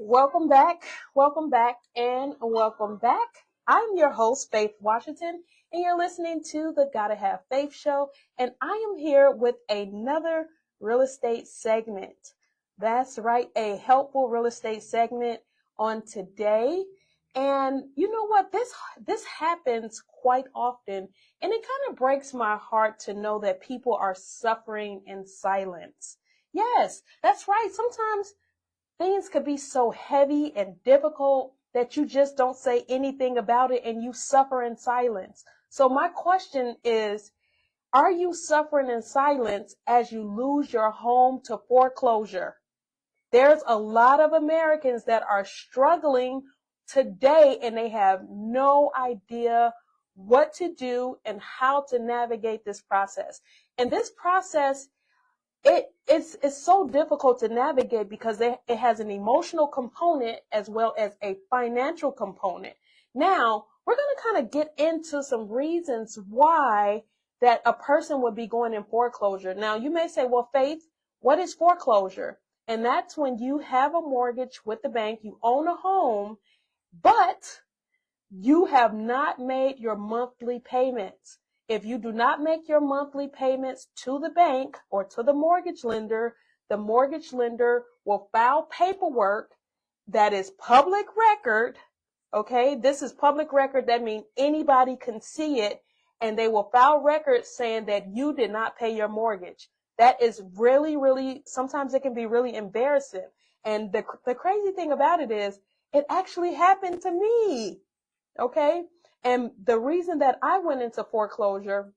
Welcome back, welcome back, and welcome back. I'm your host, Faith Washington, and you're listening to the Gotta Have Faith show, and I am here with another real estate segment. That's right, a helpful real estate segment on today. And you know what? This happens quite often, and it kind of breaks my heart to know that people are suffering in silence. Yes, that's right. Sometimes things could be so heavy and difficult that you just don't say anything about it and you suffer in silence. So my question is, are you suffering in silence as you lose your home to foreclosure? There's a lot of Americans that are struggling today and they have no idea what to do and how to navigate this process. And this process it's so difficult to navigate because it has an emotional component as well as a financial component. Now, we're going to kind of get into some reasons why that a person would be going in foreclosure. Now, you may say, well, Faith, what is foreclosure? And that's when you have a mortgage with the bank, you own a home, but you have not made your monthly payments. If you do not make your monthly payments to the bank or to the mortgage lender will file paperwork that is public record. Okay, this is public record. That means anybody can see it, and they will file records saying that you did not pay your mortgage. That is really, really, sometimes it can be really embarrassing. And the crazy thing about it is, it actually happened to me. Okay. And the reason that I went into foreclosure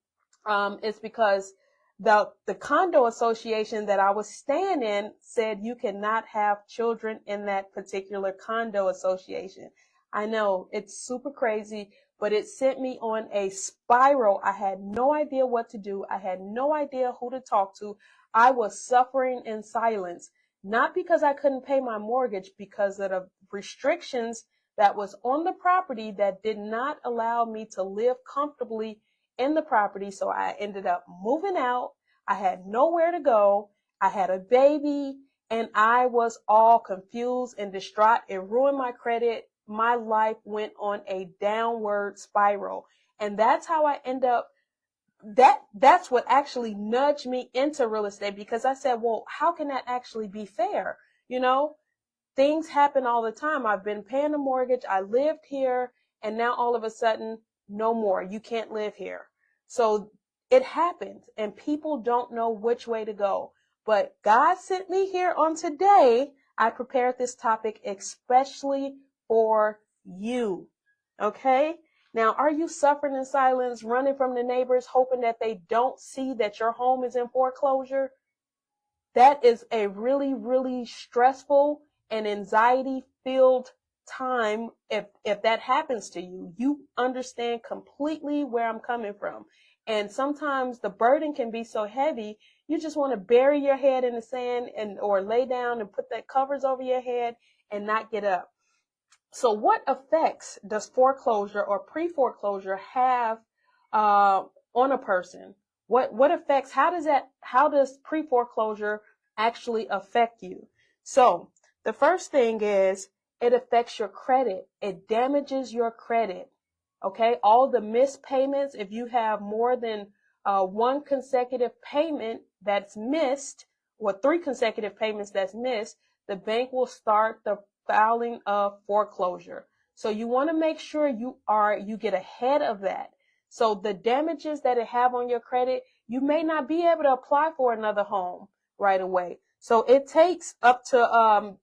is because the condo association that I was staying in said you cannot have children in that particular condo association. I know it's super crazy, but it sent me on a spiral. I had no idea what to do. I had no idea who to talk to. I was suffering in silence, not because I couldn't pay my mortgage, because of the restrictions that was on the property that did not allow me to live comfortably in the property. So I ended up moving out. I had nowhere to go. I had a baby and I was all confused and distraught. It ruined my credit. My life went on a downward spiral. And that's how I end up. That's what actually nudged me into real estate, because I said, well, how can that actually be fair? You know, things happen all the time. I've been paying the mortgage. I lived here, and now all of a sudden, no more. You can't live here. So it happens, and people don't know which way to go. But God sent me here on today. I prepared this topic especially for you. Okay? Now, are you suffering in silence, running from the neighbors, hoping that they don't see that your home is in foreclosure? That is a really, really stressful and anxiety filled time. If that happens to you, you understand completely where I'm coming from. And sometimes the burden can be so heavy, you just want to bury your head in the sand or lay down and put that covers over your head and not get up. So what effects does foreclosure or pre-foreclosure have on a person? What effects, how does pre-foreclosure actually affect you? So the first thing is, it affects your credit. It damages your credit. Okay. All the missed payments, if you have more than one consecutive payment that's missed, or three consecutive payments that's missed, the bank will start the filing of foreclosure. So you want to make sure you get ahead of that. So the damages that it have on your credit, you may not be able to apply for another home right away. So it takes up to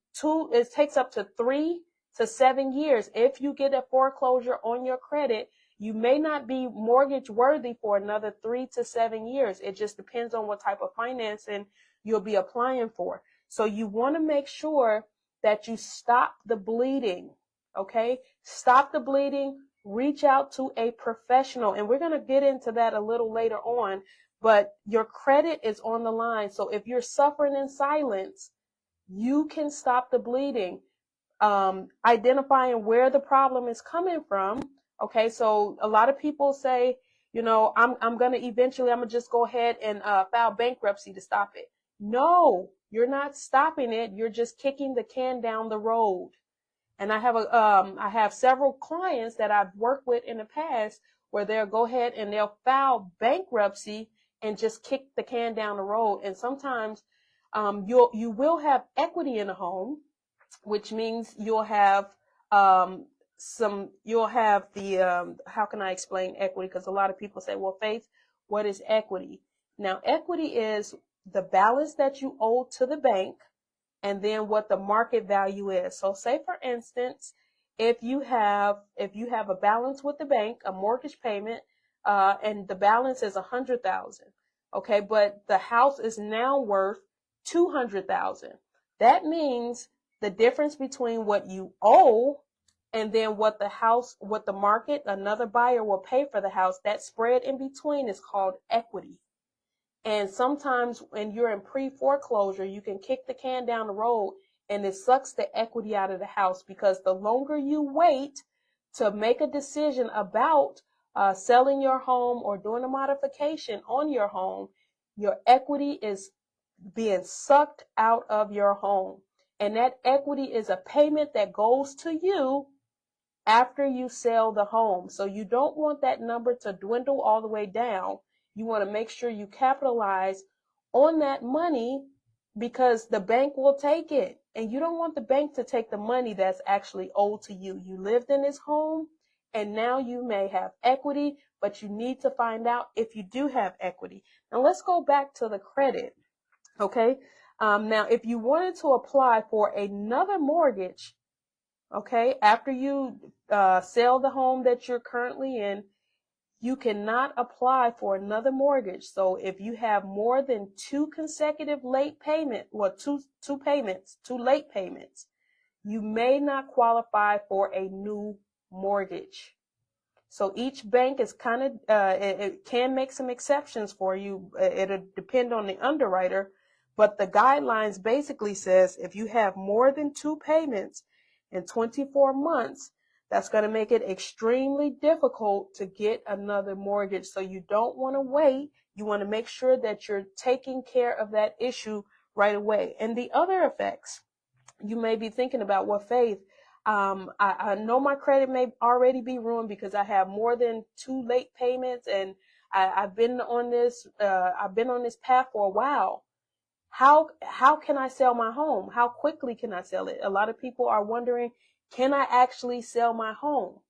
3 to 7 years. If you get a foreclosure on your credit, you may not be mortgage worthy for another 3 to 7 years. It just depends on what type of financing you'll be applying for. So you want to make sure that you stop the bleeding. Okay? Stop the bleeding. Reach out to a professional. And we're going to get into that a little later on. But your credit is on the line. So if you're suffering in silence, you can stop the bleeding. Identifying where the problem is coming from. Okay, so a lot of people say, I'm going to just go ahead and file bankruptcy to stop it. No, you're not stopping it. You're just kicking the can down the road. And I have several clients that I've worked with in the past where they'll go ahead and they'll file bankruptcy and just kick the can down the road. And sometimes you will have equity in a home, which means you'll have how can I explain equity? Because a lot of people say, well, Faith, what is equity? Now, equity is the balance that you owe to the bank and then what the market value is. So say, for instance, if you have a balance with the bank, a mortgage payment, and the balance is 100,000, okay, but the house is now worth 200,000. That means the difference between what you owe and then what the market, another buyer will pay for the house, that spread in between is called equity. And sometimes when you're in pre-foreclosure, you can kick the can down the road and it sucks the equity out of the house, because the longer you wait to make a decision about selling your home or doing a modification on your home, your equity is being sucked out of your home. And that equity is a payment that goes to you after you sell the home. So you don't want that number to dwindle all the way down. You want to make sure you capitalize on that money, because the bank will take it. And you don't want the bank to take the money that's actually owed to you. You lived in this home and now you may have equity, but you need to find out if you do have equity. Now let's go back to the credit. Okay. Now, if you wanted to apply for another mortgage, okay, after you sell the home that you're currently in, you cannot apply for another mortgage. So if you have more than two consecutive late late payments, you may not qualify for a new mortgage. So each bank is kind of, it can make some exceptions for you. It'll depend on the underwriter, but the guidelines basically says if you have more than two payments in 24 months, that's going to make it extremely difficult to get another mortgage. So you don't want to wait. You want to make sure that you're taking care of that issue right away. And the other effects, you may be thinking about, well, Faith, I know my credit may already be ruined because I have more than two late payments, and I've been on this path for a while. How can I sell my home? How quickly can I sell it? A lot of people are wondering, can I actually sell my home?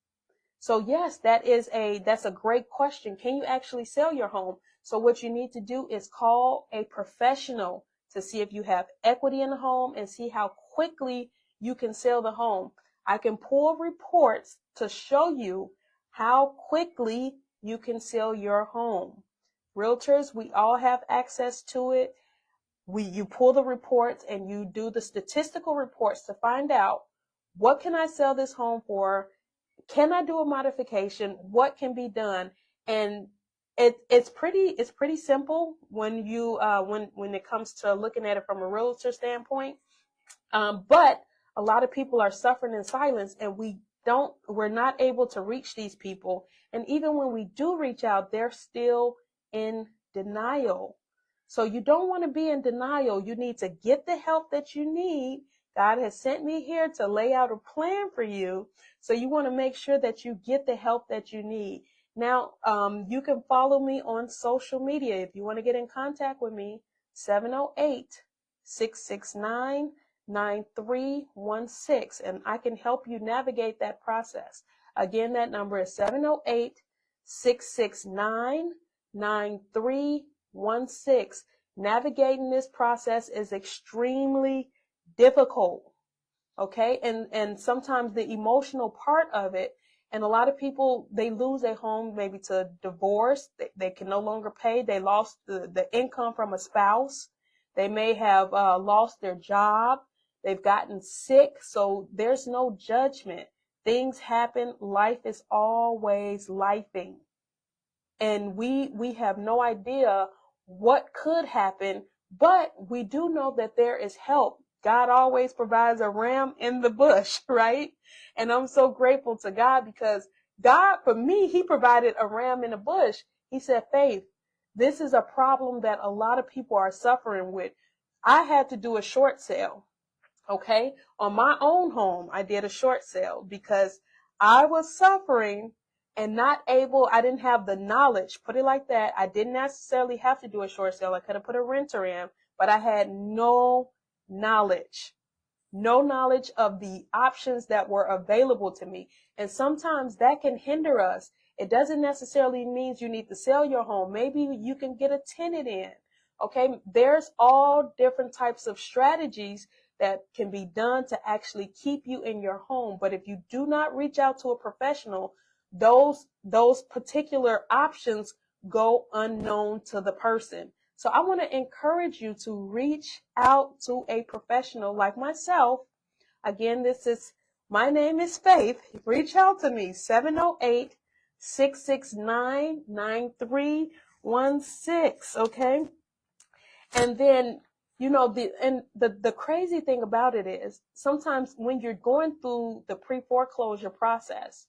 So yes, that's a great question. Can you actually sell your home? So what you need to do is call a professional to see if you have equity in the home and see how quickly you can sell the home. I can pull reports to show you how quickly you can sell your home. Realtors, we all have access to it. You pull the reports and you do the statistical reports to find out, what can I sell this home for? Can I do a modification? What can be done? And it's pretty simple when it comes to looking at it from a realtor standpoint. But a lot of people are suffering in silence, and we're not able to reach these people. And even when we do reach out, they're still in denial. So you don't want to be in denial. You need to get the help that you need. God has sent me here to lay out a plan for you. So you want to make sure that you get the help that you need. Now, you can follow me on social media. If you want to get in contact with me, 708-669-9316, and I can help you navigate that process. Again, that number is 708-669-9316. Navigating this process is extremely difficult, okay? And sometimes the emotional part of it, and a lot of people, they lose their home maybe to divorce. They can no longer pay. They lost the income from a spouse. They may have lost their job. They've gotten sick. So there's no judgment. Things happen. Life is always lifing. And we have no idea what could happen, but we do know that there is help. God always provides a ram in the bush, right? And I'm so grateful to God, because God, for me, he provided a ram in the bush. He said, Faith, this is a problem that a lot of people are suffering with. I had to do a short sale. Okay. On my own home, I did a short sale because I was suffering and not able, I didn't have the knowledge, put it like that. I didn't necessarily have to do a short sale. I could have put a renter in, but I had no knowledge. No knowledge of the options that were available to me. And sometimes that can hinder us. It doesn't necessarily mean you need to sell your home. Maybe you can get a tenant in. Okay. There's all different types of strategies that can be done to actually keep you in your home. But if you do not reach out to a professional, those particular options go unknown to the person. So I want to encourage you to reach out to a professional like myself. Again, my name is Faith. Reach out to me, 708-669-9316. Okay. And then, the crazy thing about it is sometimes when you're going through the pre-foreclosure process,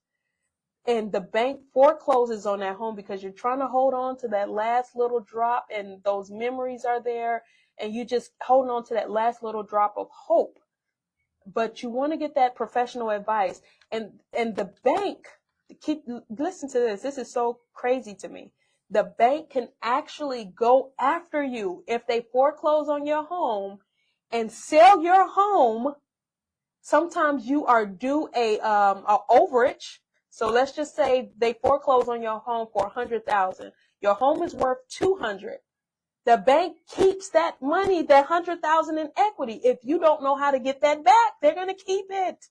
and the bank forecloses on that home because you're trying to hold on to that last little drop, and those memories are there, and you just holding on to that last little drop of hope. But you want to get that professional advice, and the bank, listen to this. This is so crazy to me. The bank can actually go after you if they foreclose on your home and sell your home. Sometimes you are due a overage. So let's just say they foreclose on your home for $100,000. Your home is worth $200,000. The bank keeps that money, that $100,000 in equity. If you don't know how to get that back, they're going to keep it.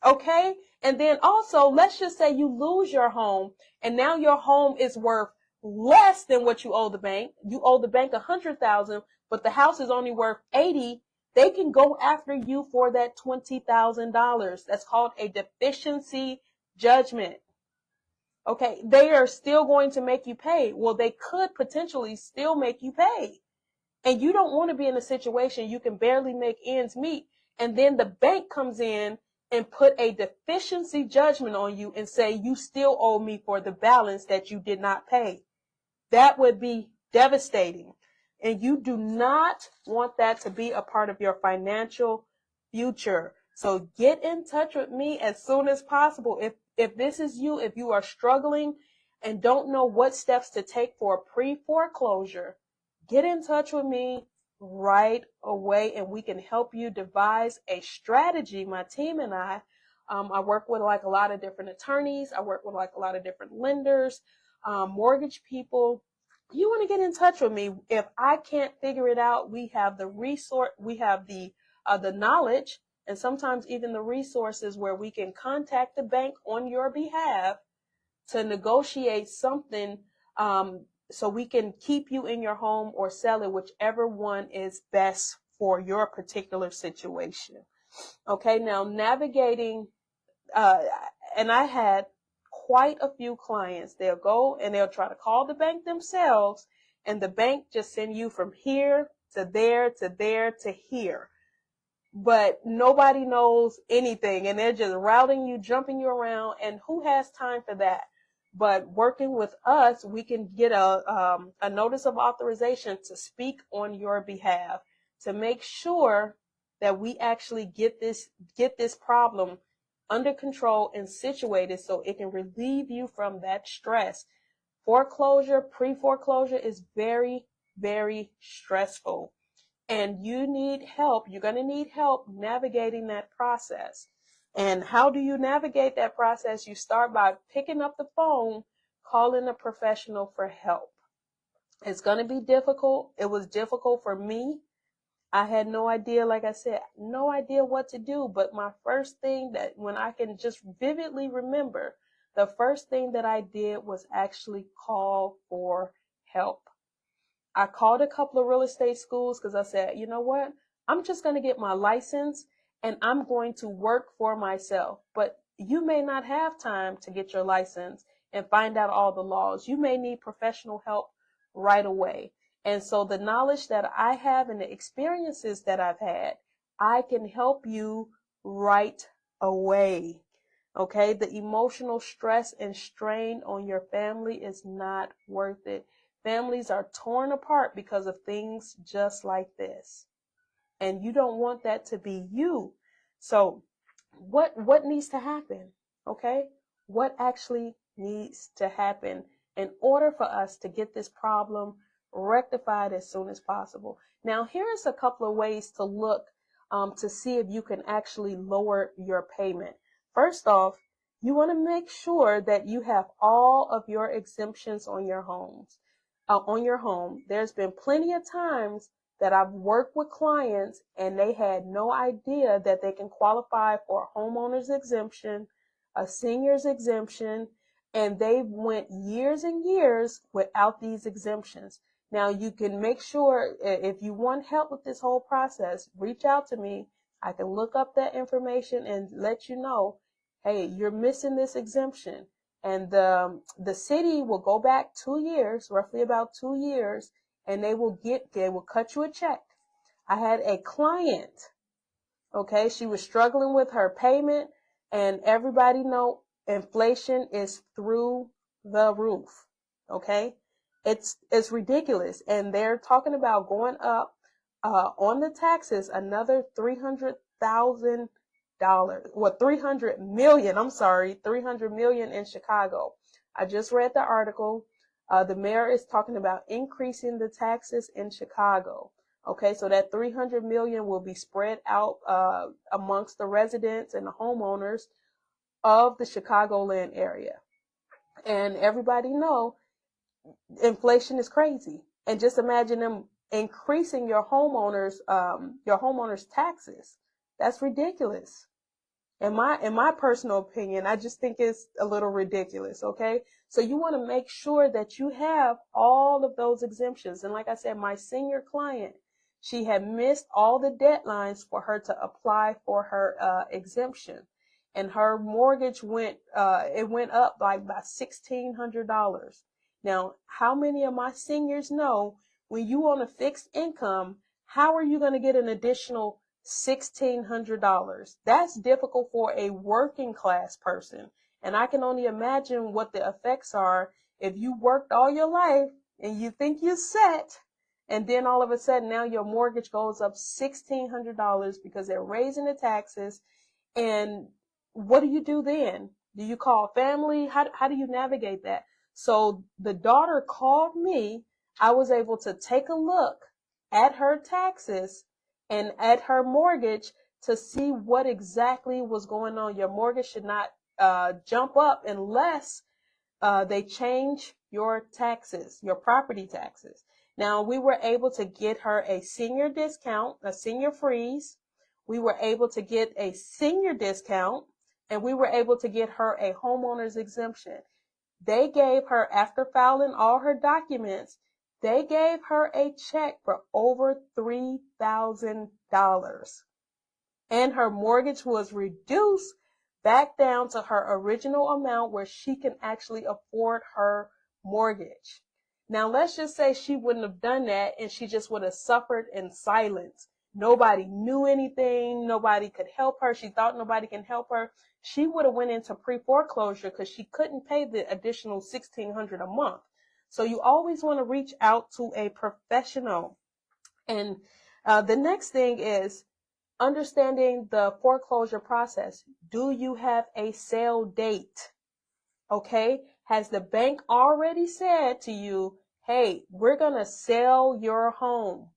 Okay. And then also, let's just say you lose your home and now your home is worth less than what you owe the bank. You owe the bank $100,000, but the house is only worth $80,000. They can go after you for that $20,000. That's called a deficiency judgment. Okay. They are still going to make you pay. Well, they could potentially still make you pay. And you don't want to be in a situation you can barely make ends meet. And then the bank comes in and put a deficiency judgment on you and say, you still owe me for the balance that you did not pay. That would be devastating. And you do not want that to be a part of your financial future. So get in touch with me as soon as possible. If this is you, if you are struggling and don't know what steps to take for a pre-foreclosure, get in touch with me right away and we can help you devise a strategy. My team and I work with like a lot of different attorneys. I work with like a lot of different lenders, mortgage people. You want to get in touch with me. If I can't figure it out, we have the resource, we have the knowledge, and sometimes even the resources where we can contact the bank on your behalf to negotiate something, so we can keep you in your home or sell it, whichever one is best for your particular situation. Okay, now navigating, and I had quite a few clients. They'll go and they'll try to call the bank themselves, and the bank just send you from here to there to there to here. But nobody knows anything, and they're just routing you, jumping you around, and who has time for that? But working with us, we can get a notice of authorization to speak on your behalf to make sure that we actually get this problem under control and situated so it can relieve you from that stress. Foreclosure, pre-foreclosure is very, very stressful. And you need help. You're going to need help navigating that process. And how do you navigate that process? You start by picking up the phone, calling a professional for help. It's going to be difficult. It was difficult for me. I had no idea, like I said, no idea what to do. But my first thing that, when I can just vividly remember, the first thing that I did was actually call for help. I called a couple of real estate schools because I said, you know what? I'm just going to get my license and I'm going to work for myself. But you may not have time to get your license and find out all the laws. You may need professional help right away. And so the knowledge that I have and the experiences that I've had, I can help you right away. Okay? The emotional stress and strain on your family is not worth it. Families are torn apart because of things just like this. and you don't want that to be you. So what needs to happen? Okay? What actually needs to happen in order for us to get this problem rectified as soon as possible? Now, here's a couple of ways to look to see if you can actually lower your payment. First off, you want to make sure that you have all of your exemptions on your homes. On your home. There's been plenty of times that I've worked with clients and they had no idea that they can qualify for a homeowner's exemption, a senior's exemption, and they went years and years without these exemptions. Now you can make sure, if you want help with this whole process, reach out to me. I can look up that information and let you know, hey, you're missing this exemption. And the city will go back 2 years, roughly about 2 years, and they will cut you a check. I had a client, okay, she was struggling with her payment, and everybody know inflation is through the roof. Okay, it's ridiculous, and they're talking about going up on the taxes another $300,000. Well, 300 million. I'm sorry, 300 million in Chicago. I just read the article. The mayor is talking about increasing the taxes in Chicago. Okay, so that 300 million will be spread out amongst the residents and the homeowners of the Chicagoland area. And everybody know inflation is crazy. And just imagine them increasing your homeowners taxes. That's ridiculous. In my personal opinion, I just think it's a little ridiculous, okay? So you want to make sure that you have all of those exemptions. And like I said, my senior client, she had missed all the deadlines for her to apply for her exemption. And her mortgage went up like by $1,600. Now, how many of my seniors know when you on a fixed income, how are you going to get an additional $1,600? That's difficult for a working class person. And I can only imagine what the effects are if you worked all your life and you think you're set, and then all of a sudden now your mortgage goes up $1,600 because they're raising the taxes. And what do you do then? Do you call family? How do you navigate that? So the daughter called me. I was able to take a look at her taxes and at her mortgage to see what exactly was going on. Your mortgage should not jump up unless they change your taxes, your property taxes. Now, we were able to get her a senior discount, a senior freeze. We were able to get a senior discount, and we were able to get her a homeowner's exemption. They gave her, after filing all her documents, they gave her a check for over $3,000. And her mortgage was reduced back down to her original amount where she can actually afford her mortgage. Now, let's just say she wouldn't have done that and she just would have suffered in silence. Nobody knew anything. Nobody could help her. She thought nobody can help her. She would have went into pre-foreclosure because she couldn't pay the additional $1,600 a month. So you always want to reach out to a professional. And the next thing is understanding the foreclosure process. Do you have a sale date? Okay. Has the bank already said to you, hey, we're going to sell your home?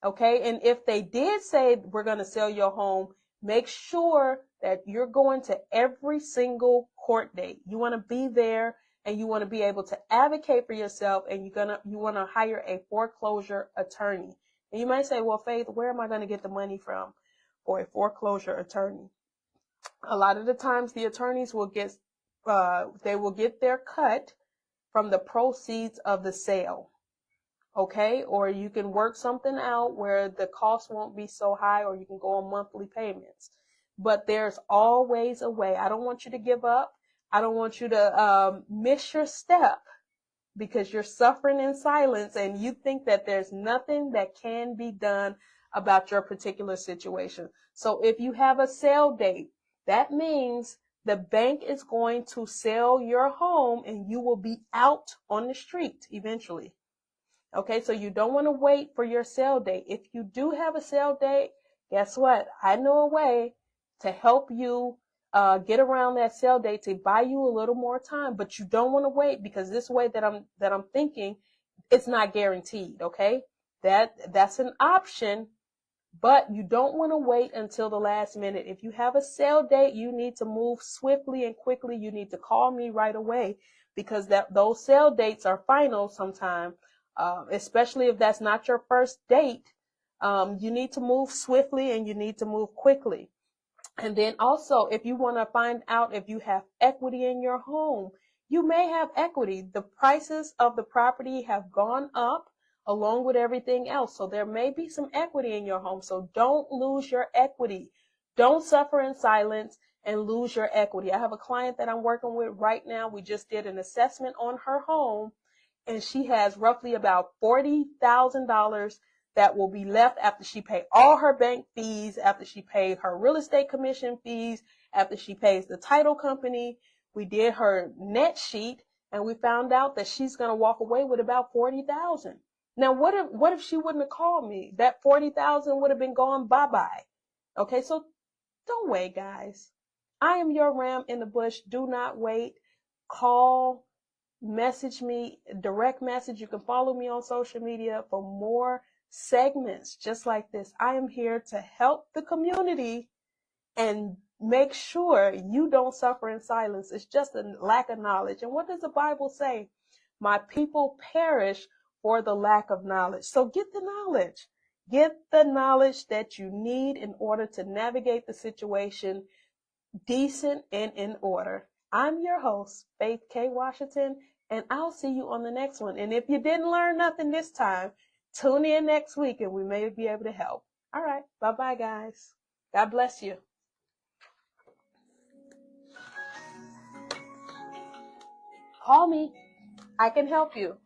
Okay. And if they did say we're going to sell your home, make sure that you're going to every single court date. You want to be there and you want to be able to advocate for yourself, and you want to hire a foreclosure attorney. And you might say, well, Faith, where am I going to get the money from for a foreclosure attorney? A lot of the times the attorneys will get their cut from the proceeds of the sale. Okay, or you can work something out where the cost won't be so high, or you can go on monthly payments. But there's always a way. I don't want you to give up. I don't want you to miss your step because you're suffering in silence and you think that there's nothing that can be done about your particular situation. So if you have a sale date, that means the bank is going to sell your home and you will be out on the street eventually. Okay, so you don't want to wait for your sale date. If you do have a sale date, guess what? I know a way to help you get around that sale date to buy you a little more time, but you don't want to wait, because this way that I'm thinking, it's not guaranteed. Okay, that's an option, but you don't want to wait until the last minute. If you have a sale date, you need to move swiftly and quickly. You need to call me right away, because those sale dates are final sometime, especially if that's not your first date. You need to move swiftly and you need to move quickly. And then also, if you want to find out if you have equity in your home, you may have equity. The prices of the property have gone up along with everything else. So there may be some equity in your home. So don't lose your equity. Don't suffer in silence and lose your equity. I have a client that I'm working with right now. We just did an assessment on her home, and she has roughly about $40,000 that will be left after she paid all her bank fees, after she paid her real estate commission fees, after she pays the title company. We did her net sheet, and we found out that she's going to walk away with about $40,000. Now, what if she wouldn't have called me? That $40,000 would have been gone bye-bye. Okay, so don't wait, guys. I am your ram in the bush. Do not wait. Call, message me, direct message. You can follow me on social media for more segments just like this. I am here to help the community and make sure you don't suffer in silence. It's just a lack of knowledge. And what does the Bible say? My people perish for the lack of knowledge. So get the knowledge. Get the knowledge that you need in order to navigate the situation decent and in order. I'm your host, Faith K. Washington, and I'll see you on the next one. And if you didn't learn nothing this time, tune in next week and we may be able to help. All right. Bye-bye, guys. God bless you. Call me. I can help you.